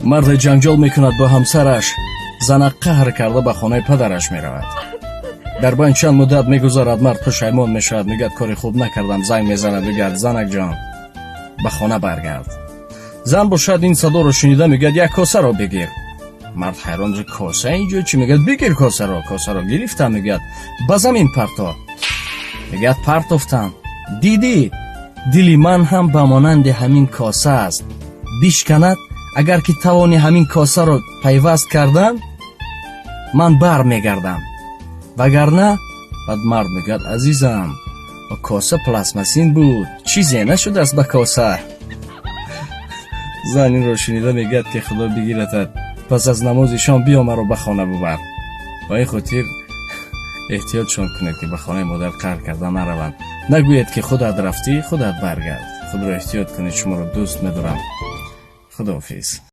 مرد جنجال میکند با همسرش، زن قهر کرده به خانه پدرش میرود. در بین چند مدت میگذارد، مرد پشیمان میشود، میگه کاری خوب نکردم، زنگ میزند میگه زنک جان به خانه برگرد. زن باشد این صدا رو شنیده میگه یک کاسه رو بگیر. مرد حیران میشه کاسه اینجا چی؟ میگه بگیر کاسه رو گرفتم، میگه به زمین پرتا. میگه پرتافتم، دیدی دلی من هم به مانند همین کاسه است، بشکند اگر که توانی همین کاسه رو پیوست کردن من بر میگردم، وگرنه. بعد مرد میگه عزیزم کاسه پلاسماسین بود، چیزی نشده است به کاسه. زن این رو شنیده میگه که خدا بگیرتت، پس از نماز شام بیا مرا به خانه ببر. با این خاطر احتیاطشان کنید که به خانه مادر قهر کرده نروند. نگوید که خودت رفتی خودت برگرد. خود را احتیاط کنید، شما را دوست می‌دارم. خداحافظ.